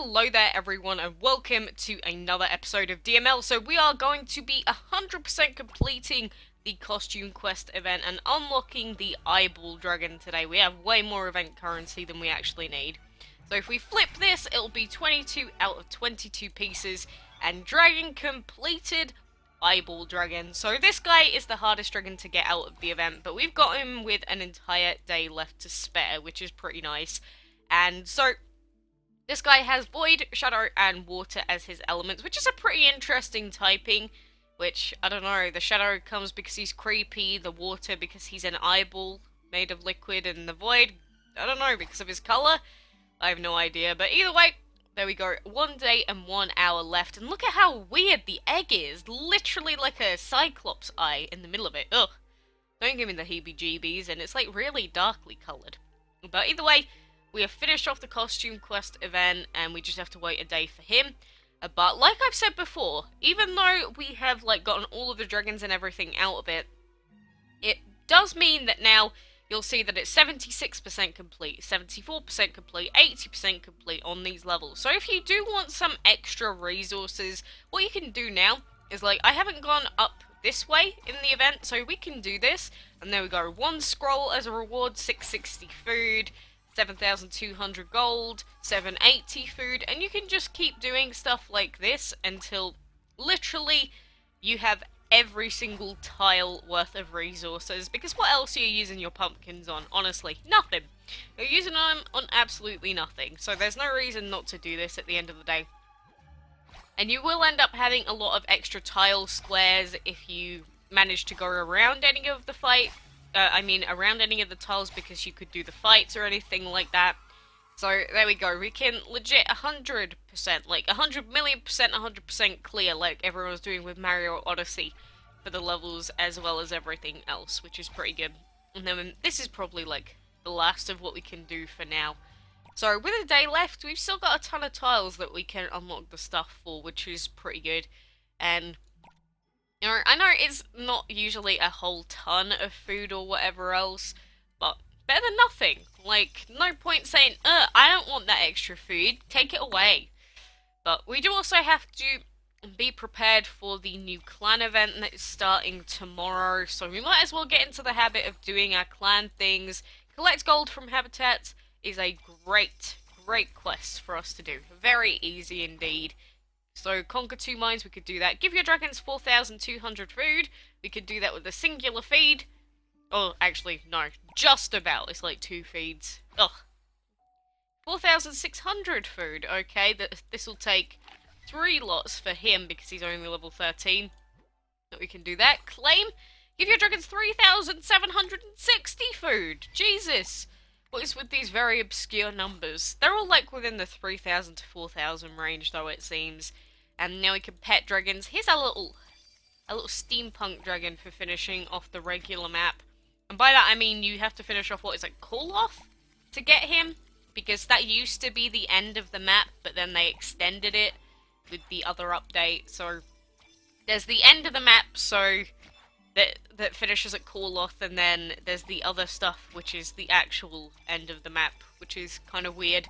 Hello there everyone and welcome to another episode of DML. So we are going to be 100% completing the costume quest event and unlocking the eyeball dragon today. We have way more event currency than we actually need. So if we flip this, it'll be 22 out of 22 pieces and dragon completed, eyeball dragon. So this guy is the hardest dragon to get out of the event, but we've got him with an entire day left to spare, which is pretty nice. And so this guy has Void, Shadow, and Water as his elements, which is a pretty interesting typing, which, I don't know, the Shadow comes because he's creepy, the Water because he's an eyeball made of liquid, and the Void, I don't know, because of his colour? I have no idea, but either way, there we go, 1 day and 1 hour left, and look at how weird the egg is, literally like a Cyclops eye in the middle of it. Ugh, don't give me the heebie-jeebies, and it's like really darkly coloured. But either way, we have finished off the costume quest event, and we just have to wait a day for him. But like I've said before, even though we have like gotten all of the dragons and everything out of it, it does mean that now you'll see that it's 76% complete, 74% complete, 80% complete on these levels. So if you do want some extra resources, what you can do now is, like, I haven't gone up this way in the event, so we can do this. And there we go, 1 scroll as a reward, 660 food, 7,200 gold, 780 food, and you can just keep doing stuff like this until literally you have every single tile worth of resources, because what else are you using your pumpkins on? Honestly, nothing. You're using them on absolutely nothing, so there's no reason not to do this at the end of the day. And you will end up having a lot of extra tile squares if you manage to go around any of the around any of the tiles, because you could do the fights or anything like that. So there we go, we can legit 100%, like 100,000,000%, 100% clear, like everyone was doing with Mario Odyssey for the levels as well as everything else, which is pretty good. And then this is probably like the last of what we can do for now. So with a day left, we've still got a ton of tiles that we can unlock the stuff for, which is pretty good. And you know, I know it's not usually a whole ton of food or whatever else, but better than nothing. Like, no point saying, I don't want that extra food, take it away. But we do also have to be prepared for the new clan event that is starting tomorrow, so we might as well get into the habit of doing our clan things. Collect gold from habitats is a great quest for us to do. Very easy indeed. So, conquer 2 mines, we could do that. Give your dragons 4,200 food. We could do that with a singular feed. Oh, actually, no. Just about. It's like 2 feeds. Ugh. 4,600 food. Okay, this will take 3 lots for him because he's only level 13. But we can do that. Claim. Give your dragons 3,760 food. Jesus. What is with these very obscure numbers? They're all like within the 3,000 to 4,000 range, though, it seems. And now we can pet dragons. Here's a little steampunk dragon for finishing off the regular map. And by that I mean you have to finish off what is it, Call Off, to get him, because that used to be the end of the map, but then they extended it with the other update. So there's the end of the map, so that finishes at Call Off, and then there's the other stuff, which is the actual end of the map, which is kind of weird.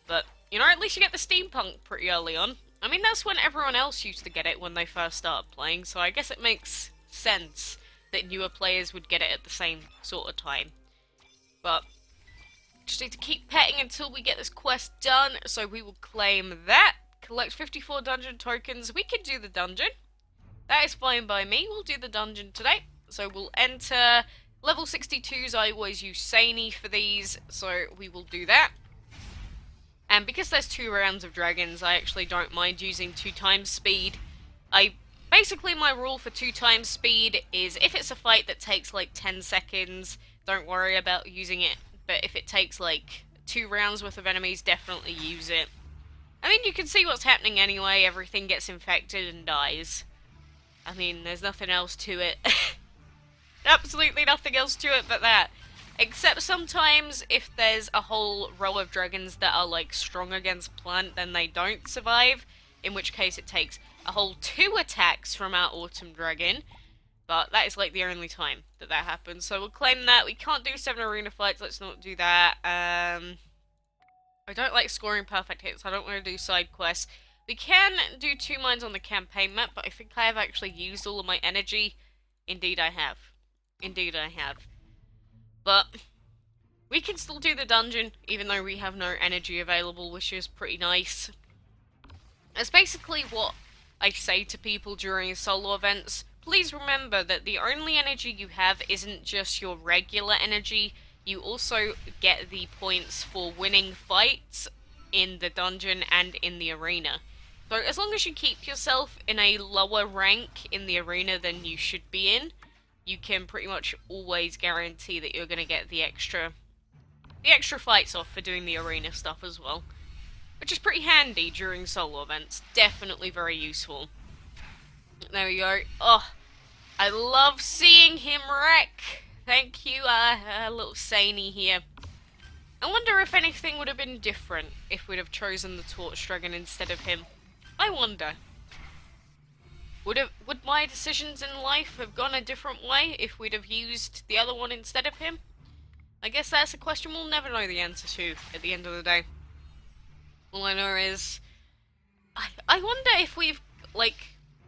But, you know, at least you get the steampunk pretty early on. I mean, that's when everyone else used to get it when they first started playing, so I guess it makes sense that newer players would get it at the same sort of time. But just need to keep petting until we get this quest done, so we will claim that. Collect 54 dungeon tokens. We can do the dungeon. That is fine by me. We'll do the dungeon today. So we'll enter level 62s. I always use Sani for these, so we will do that. And because there's 2 rounds of dragons, I actually don't mind using 2 times speed. Basically, my rule for 2 times speed is if it's a fight that takes like 10 seconds, don't worry about using it. But if it takes like 2 rounds worth of enemies, definitely use it. I mean, you can see what's happening anyway. Everything gets infected and dies. I mean, there's nothing else to it. Absolutely nothing else to it but that. Except sometimes if there's a whole row of dragons that are like strong against plant, then they don't survive. In which case it takes a whole 2 attacks from our autumn dragon. But that is like the only time that happens. So we'll claim that. We can't do 7 arena fights. Let's not do that. I don't like scoring perfect hits. I don't want to do side quests. We can do 2 mines on the campaign map, but I think I have actually used all of my energy. Indeed I have. Indeed I have. But we can still do the dungeon, even though we have no energy available, which is pretty nice. It's basically what I say to people during solo events. Please remember that the only energy you have isn't just your regular energy. You also get the points for winning fights in the dungeon and in the arena. So as long as you keep yourself in a lower rank in the arena than you should be in, you can pretty much always guarantee that you're going to get the extra fights off for doing the arena stuff as well. Which is pretty handy during solo events. Definitely very useful. There we go. Oh, I love seeing him wreck. Thank you, little Saney here. I wonder if anything would have been different if we'd have chosen the Torch Dragon instead of him. I wonder. Would my decisions in life have gone a different way if we'd have used the other one instead of him? I guess that's a question we'll never know the answer to at the end of the day. All I know is, I wonder if we've, like,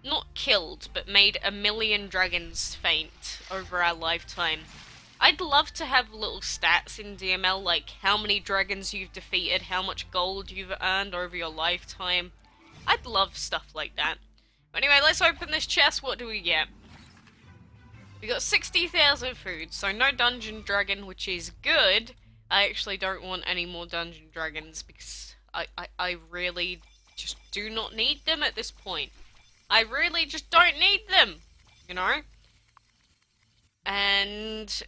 not killed, but made 1,000,000 dragons faint over our lifetime. I'd love to have little stats in DML, like how many dragons you've defeated, how much gold you've earned over your lifetime. I'd love stuff like that. But anyway, let's open this chest. What do we get? We got 60,000 food, so no dungeon dragon, which is good. I actually don't want any more dungeon dragons because I really just do not need them at this point. I really just don't need them, you know? And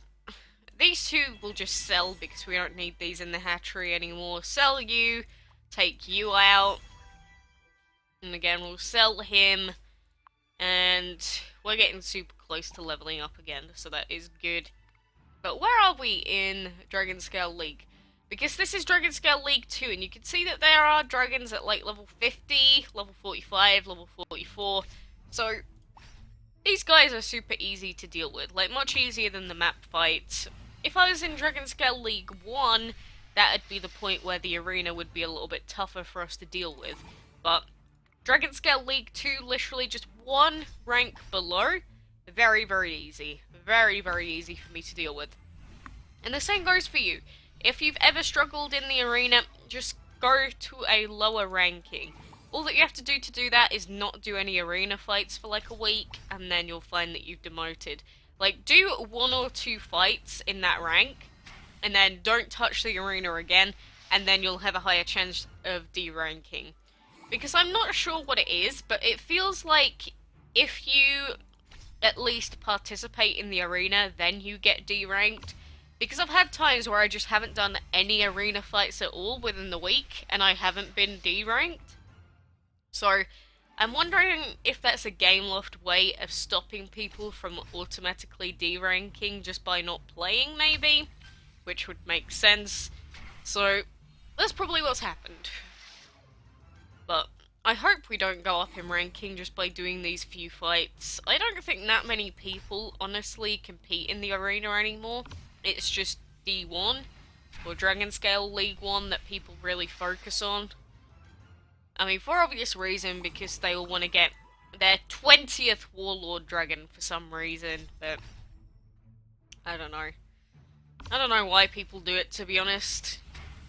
these two will just sell because we don't need these in the hatchery anymore. Sell you, take you out. And again, we'll sell him. And we're getting super close to leveling up again, so that is good. But where are we in Dragon Scale League? Because this is Dragon Scale League 2, and you can see that there are dragons at like level 50, level 45, level 44. So these guys are super easy to deal with, like much easier than the map fights. If I was in Dragon Scale League 1, that'd be the point where the arena would be a little bit tougher for us to deal with. But Dragon Scale League 2, literally just one rank below, very, very easy. Very, very easy for me to deal with. And the same goes for you. If you've ever struggled in the arena, just go to a lower ranking. All that you have to do that is not do any arena fights for like a week, and then you'll find that you've demoted. Like, do 1 or 2 fights in that rank, and then don't touch the arena again, and then you'll have a higher chance of deranking. Because I'm not sure what it is, but it feels like if you at least participate in the arena, then you get deranked. Because I've had times where I just haven't done any arena fights at all within the week, and I haven't been deranked. So, I'm wondering if that's a GameLoft way of stopping people from automatically deranking just by not playing, maybe? Which would make sense. So, that's probably what's happened. But I hope we don't go up in ranking just by doing these few fights. I don't think that many people, honestly, compete in the arena anymore. It's just D1, or Dragon Scale League 1 that people really focus on. I mean, for obvious reason, because they all want to get their 20th Warlord Dragon for some reason, but I don't know. I don't know why people do it, to be honest.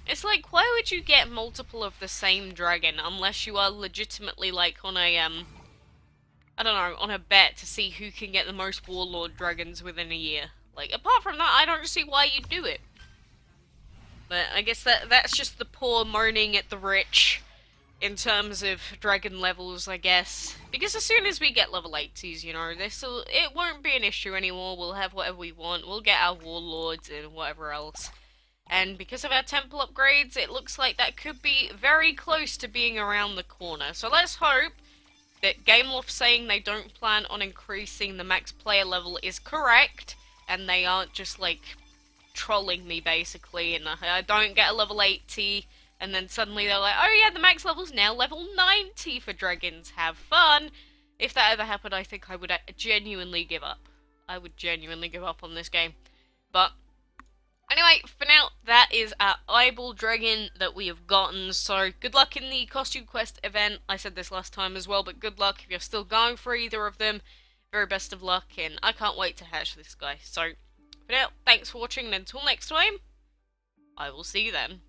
It's like, why would you get multiple of the same dragon unless you are legitimately like on a, I don't know, on a bet to see who can get the most Warlord Dragons within a year. Like, apart from that, I don't see why you'd do it. But I guess that's just the poor moaning at the rich in terms of dragon levels, I guess. Because as soon as we get level 80s, you know, it won't be an issue anymore. We'll have whatever we want. We'll get our Warlords and whatever else. And because of our temple upgrades, it looks like that could be very close to being around the corner. So let's hope that GameLoft saying they don't plan on increasing the max player level is correct, and they aren't just, like, trolling me, basically, and I don't get a level 80, and then suddenly they're like, oh yeah, the max level's now level 90 for dragons, have fun. If that ever happened, I think I would genuinely give up. I would genuinely give up on this game. But Anyway, for now, that is our eyeball dragon that we have gotten. So good luck in the costume quest event. I said this last time as well, but good luck if you're still going for either of them. Very best of luck, and I can't wait to hatch this guy. So for now, thanks for watching, and until next time, I will see you then.